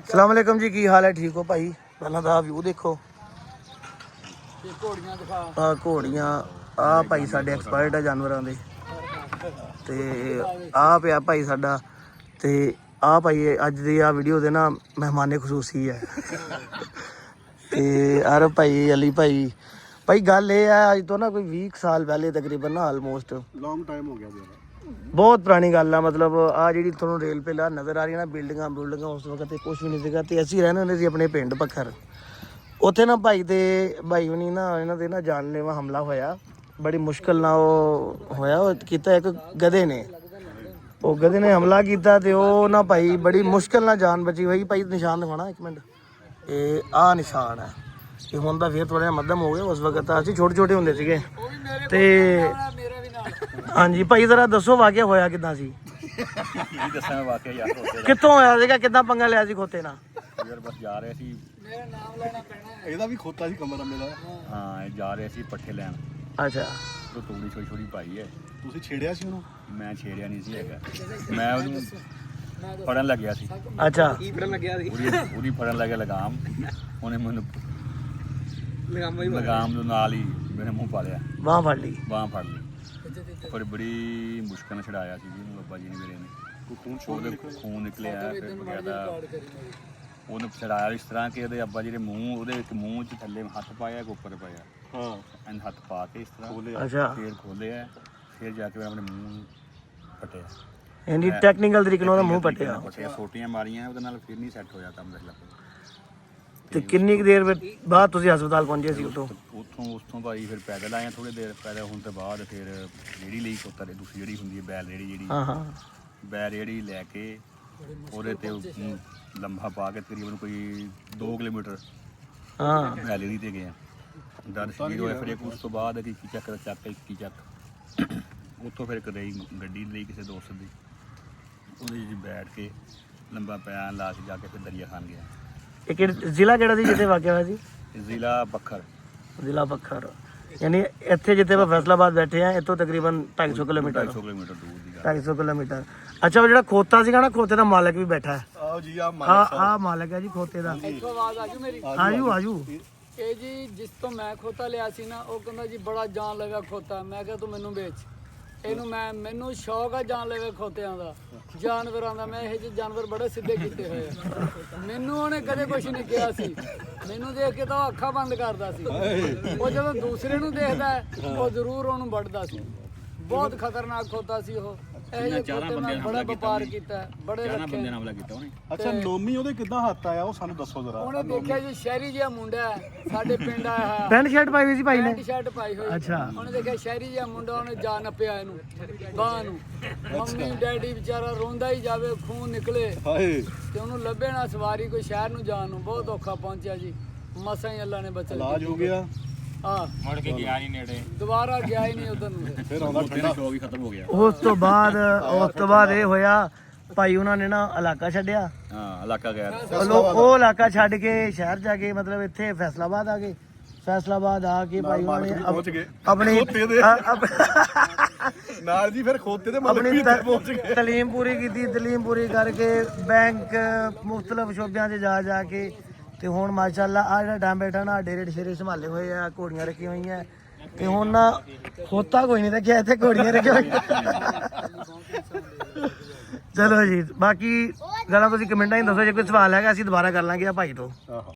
अस्सलाम वालेकुम जी, की हाल है? ठीक हो भाई? पहला तो व्यू देखो, आ घोड़ियां आ भाई साडे एक्सपर्ट है जानवरों दे ते आ पिया भाई साडा ते आ भाई अज दी आ वीडियो दे ना मेहमाने खसूसी है ते अरे भाई अली भाई भाई गल ये है अज तो ना कोई 20 साल पहले तकरीबन ना ऑलमोस्ट लॉन्ग टाइम हो गया बहुत पुरानी गल है। मतलब आ जी थोड़ा रेल पे नज़र आ रही है ना बिल्डिंग बुल्डिंग उस वक्त कुछ भी नहीं सीगा ते असीं रहने होंदे सी अपने पिंड पक्खर। उत्थे ना भाई दे भाई हुणी ना इन्हां दे ना जानलेवा हमला होया, बड़ी मुश्किल ना वो होया कीता एक गधे ने, वो गधे ने हमला किया ते ओ ना भाई बड़ी मुश्किल ना जान बची। भाई भाई निशान दिखाना एक मिनट, ये आ निशान है ये हुण दा फिर थोड़ा मध्यम हो गया, उस वक्त असीं छोटे छोटे हुंदे सीगे ते हाँ जी भाई जरा दसो वाकया होया किदां सी? कित्थों होया सीगा, किदां पंगा लिया सी खोते नाल? ਯਾਰ ਬਸ ਜਾ ਰਹੇ ਸੀ, ਮੇਰਾ ਨਾਮ ਲੈਣਾ ਪੈਣਾ, ਇਹਦਾ ਵੀ ਖੋਤਾ ਸੀ ਕਮਰਾ ਮੇਰਾ। ਹਾਂ ਇਹ ਜਾ ਰਹੇ ਸੀ ਪੱਠੇ ਲੈਣ, अच्छा ਉਹ ਤੂੜੀ ਛੋਟੀ ਛੋਟੀ ਪਾਈ ਹੈ। ਤੁਸੀਂ ਛੇੜਿਆ ਸੀ ਉਹਨੂੰ? ਮੈਂ ਛੇੜਿਆ ਨਹੀਂ ਸੀ ਹੈਗਾ, ਮੈਂ ਉਹਨੂੰ ਫੜਨ ਲੱਗਿਆ ਸੀ। अच्छा ਉਹਦੀ ਫੜਨ ਲੱਗਿਆ ਲਗਾਮ, ਉਹਨੇ ਮੈਨੂੰ ਲਗਾਮ ਦੇ ਨਾਲ ਹੀ ਮੇਰੇ ਮੂੰਹ ਪਾ ਲਿਆ, वहां फड़ ली। ਬਾਂਹ ਫੜ ਲਈ। ਪਰ ਬੜੀ ਮੁਸ਼ਕਲ ਨਾਲ ਛਡਾਇਆ ਸੀ ਜੀ ਬਾਬਾ ਜੀ ਨੇ ਮੇਰੇ ਨੇ। ਉਹਦੇ ਖੂਨ ਨਿਕਲਿਆ, ਫਿਰ ਬਗੈਰਾ ਉਹਨੂੰ ਛਡਾਇਆ ਇਸ ਤਰ੍ਹਾਂ ਕਿ ਉਹਦੇ ਅੱਬਾ ਜੀ ਦੇ ਮੂੰਹ, ਉਹਦੇ ਇੱਕ ਮੂੰਹ 'ਚ ਥੱਲੇ ਹੱਥ ਪਾਇਆ, ਉੱਪਰ ਪਾਇਆ, ਹਾਂ ਐਨ ਹੱਥ ਪਾ ਕੇ ਇਸ ਤਰ੍ਹਾਂ अच्छा ਫੇਰ ਖੋਲਿਆ, ਫਿਰ ਜਾ ਕੇ ਆਪਣੇ ਮੂੰਹ ਪਟਿਆ। यानी टेक्निकल तरीके नाल मुंह पट्टिया ਸੋਟੀਆਂ ਮਾਰੀਆਂ ਉਹਦੇ ਨਾਲ, ਫਿਰ ਨਹੀਂ ਸੈੱਟ ਹੋਇਆ ਕੰਮ। ਦੇਖ ਲਾ ਤੇ ਕਿੰਨੀ ਕੁ ਦੇਰ ਬਾਅਦ ਤੁਸੀਂ ਹਸਪਤਾਲ ਪਹੁੰਚੇ ਸੀ ਉਤੋਂ? ਉੱਥੋਂ ਭਾਈ ਫਿਰ ਪੈਦਲ ਆਏ ਥੋੜੀ ਦੇਰ, ਪੈਦਲ ਹੋਣ ਤੋਂ ਬਾਅਦ ਫਿਰ ਰੇੜੀ ਲਈ ਕੋਤਾ ਦੇ ਦੂਸਰੀ ਜਿਹੜੀ ਹੁੰਦੀ ਹੈ ਬੈਲ ਰੇੜੀ, ਜਿਹੜੀ ਹਾਂ ਹਾਂ ਬੈਲ ਰੇੜੀ ਲੈ ਕੇ ਉਹਦੇ ਤੇ ਲੰਬਾ ਪਾ ਕੇ ਤਕਰੀਬਨ ਕੋਈ 2 ਕਿਲੋਮੀਟਰ ਹਾਂ ਬੈਲ ਰੇੜੀ ਤੇ ਗਿਆ। ਦਰਦ ਸ਼ੁਰੂ ਹੋਇਆ, ਫਿਰ ਇੱਕ ਉਸ ਤੋਂ ਬਾਅਦ ਕੀ ਚੱਕ ਕੀ ਚੱਕ ਉੱਥੋਂ ਫਿਰ ਇੱਕ ਗੱਡੀ ਲਈ ਕਿਸੇ ਦੋਸਤ ਦੀ, ਉਹਦੇ 'ਚ ਬੈਠ ਕੇ ਲੰਬਾ ਪਿਆ ਲਾ ਕੇ ਜਾ ਕੇ ਫਿਰ ਦਰਿਆ ਖਾਨ ਗਿਆ। ਇਹ ਕਿਹੜਾ ਜ਼ਿਲ੍ਹਾ ਕਿਹੜਾ ਸੀ ਜਿੱਥੇ ਵਾਕਿਆ ਹੋਇਆ ਸੀ? ਜ਼ਿਲ੍ਹਾ ਬੱਖਰ। ਜ਼ਿਲ੍ਹਾ ਬੱਖਰ, ਯਾਨੀ ਇੱਥੇ ਜਿੱਥੇ ਆਪਾਂ ਫੈਸਲਾਬਾਦ ਬੈਠੇ ਆ ਇੱਥੋਂ ਤਕਰੀਬਨ 250 ਕਿਲੋਮੀਟਰ 250 ਕਿਲੋਮੀਟਰ ਦੂਰ ਦੀ ਗੱਲ। 250 ਕਿਲੋਮੀਟਰ। ਅੱਛਾ ਉਹ ਜਿਹੜਾ ਖੋਤਾ ਸੀਗਾ ਨਾ, ਖੋਤੇ ਦਾ ਮਾਲਕ ਵੀ ਬੈਠਾ ਹੈ। ਆਓ ਜੀ ਆ ਆ ਮਾਲਕ ਹੈ ਜੀ ਖੋਤੇ ਦਾ। ਇੱਥੋਂ ਆਵਾਜ਼ ਆਜੂ ਮੇਰੀ। ਆਜੂ ਆਜੂ। ਇਹ ਜੀ ਜਿਸ ਤੋਂ ਮੈਂ ਖੋਤਾ ਲਿਆ ਸੀ ਨਾ, ਉਹ ਕਹਿੰਦਾ ਜੀ ਬੜਾ ਜਾਨ ਲੈਵਾ ਖੋਤਾ। ਮੈਂ ਕਿਹਾ ਤੂੰ ਮੈਨੂੰ ਵੇਚ ਇਹਨੂੰ, ਮੈਨੂੰ ਸ਼ੌਕ ਆ ਜਾਨ ਲੈਵੇ ਖੋਤਿਆਂ ਦਾ, ਜਾਨਵਰਾਂ ਦਾ। ਮੈਂ ਇਹ ਜਿਹੇ ਜਾਨਵਰ ਬੜੇ ਸਿੱਧੇ ਕੀਤੇ ਹੋਏ ਆ। ਮੈਨੂੰ ਉਹਨੇ ਕਦੇ ਕੁਛ ਨਹੀਂ ਕਿਹਾ ਸੀ, ਮੈਨੂੰ ਦੇਖ ਕੇ ਤਾਂ ਉਹ ਅੱਖਾਂ ਬੰਦ ਕਰਦਾ ਸੀ। ਉਹ ਜਦੋਂ ਦੂਸਰੇ ਨੂੰ ਦੇਖਦਾ ਉਹ ਜ਼ਰੂਰ ਉਹਨੂੰ ਵੱਢਦਾ ਸੀ। ਬਹੁਤ ਖਤਰਨਾਕ ਖੋਤਾ ਸੀ ਉਹ। ਇਹ ਜਿਹੇ ਖੋਤੇ ਮੈਂ ਬੜਾ ਵਪਾਰ ਕੀਤਾ, ਬੜੇ ਰੱਖੇ। ਹਮਲਾ ਕੀਤਾ ਉਹਨੇ। ਅੱਛਾ ਨੋਮੀ ਉਹਦੇ ਕਿੱਦਾਂ ਹੱਥ ਆਇਆ ਉਹ ਸਾਨੂੰ ਦੱਸੋ ਜ਼ਰਾ। ਉਹਨੇ ਦੇਖਿਆ ਜੀ ਸ਼ਹਿਰੀ ਜਿਹਾ ਮੁੰਡਾ ਹੈ, ਸਾਡੇ ਪਿੰਡ ਆਇਆ ਹੈ, ਪੈਂਟ ਸ਼ਰਟ ਪਾਈ ਹੋਈ ਸੀ ਭਾਈ ਨੇ? ਪੈਂਟ ਸ਼ਰਟ ਪਾਈ ਹੋਈ। ਅੱਛਾ। ਉਹਨੇ ਦੇਖਿਆ ਸ਼ਹਿਰੀ ਜਿਹਾ ਮੁੰਡਾ, ਉਹਨੇ ਜਾ ਨੱਪਿਆ ਇਹਨੂੰ ਬਾਂਹ ਨੂੰ। ਮੰਮੀ ਡੈਡੀ ਵਿਚਾਰਾ ਰੋਂਦਾ ਹੀ ਜਾਵੇ, ਖੂਨ ਨਿਕਲੇ ਹਾਏ ਤੇ ਉਹਨੂੰ ਲੱਭੇ ਨਾ ਸਵਾਰੀ ਕੋਈ ਸ਼ਹਿਰ ਨੂੰ ਜਾਣ ਨੂੰ। ਬਹੁਤ ਔਖਾ ਪਹੁੰਚਿਆ ਜੀ, ਮਸਾਂ ਹੀ ਅੱਲਾ ਨੇ ਬਚਾ ਇਲਾਜ ਹੋ ਗਿਆ, ਮੁੜ ਕੇ ਗਿਆ ਨਹੀਂ ਨੇੜੇ, ਦੁਬਾਰਾ ਗਿਆ ਹੀ ਨਹੀਂ ਉਧਰ ਨੂੰ। ਫਿਰ ਆਉਂਦਾ ਠੰਡਾ। ਸ਼ੌਕ ਹੀ ਖਤਮ ਹੋ ਗਿਆ। ਉਸ ਤੋਂ ਬਾਅਦ ਇਹ ਹੋਇਆ ਭਾਈ ਉਹਨਾਂ ਨੇ ਨਾ ਇਲਾਕਾ ਛੱਡਿਆ। ਹਾਂ ਇਲਾਕਾ ਗਿਆ। ਉਹ ਇਲਾਕਾ ਛੱਡ ਕੇ ਸ਼ਹਿਰ ਜਾ ਕੇ ਮਤਲਬ ਇੱਥੇ ਫੈਸਲਾਬਾਦ ਆ ਗਏ। ਫੈਸਲਾਬਾਦ ਆ ਕੇ ਭਾਈ ਉਹਨਾਂ ਨੇ ਪਹੁੰਚ ਗਏ ਆਪਣੀ ਖੋਤੇ ਦੇ ਨਾਲ ਜੀ, ਫਿਰ ਖੋਤੇ ਦੇ ਮਾਲਕ ਆਪਣੀ ਵੀ ਇੱਥੇ ਪਹੁੰਚ ਗਏ। ਤਾਲੀਮ ਪੂਰੀ ਕੀਤੀ, ਤਾਲੀਮ ਪੂਰੀ ਕਰਕੇ ਬੈਂਕ ਮੁਖਤਲਿਫ ਸ਼ੋਬਿਆਂ 'ਚ ਜਾ ਕੇ ਤੇ ਹੁਣ ਮਾਸ਼ਾਅੱਲਾ ਆ ਜਿਹੜਾ ਟਾਈਮ ਬੈਠਾ ਨਾ, ਡੇਰੇ ਸ਼ੇਰੇ ਸੰਭਾਲੇ ਹੋਏ ਆ, ਘੋੜੀਆਂ ਰੱਖੀਆਂ ਹੋਈਆਂ ਤੇ ਹੁਣ ਨਾ ਖੋਤਾ ਕੋਈ ਨਹੀਂ ਰੱਖਿਆ, ਇੱਥੇ ਘੋੜੀਆਂ ਰੱਖੀਆਂ ਹੋਈਆਂ। ਚਲੋ ਜੀ, ਬਾਕੀ ਗੱਲਾਂ ਤੁਸੀਂ ਕਮੈਂਟਾਂ 'ਚ ਦੱਸੋ, ਜੇ ਕੋਈ ਸਵਾਲ ਹੈਗਾ ਅਸੀਂ ਦੁਬਾਰਾ ਕਰ ਲਾਂਗੇ ਆ ਭਾਈ ਤੋਂ।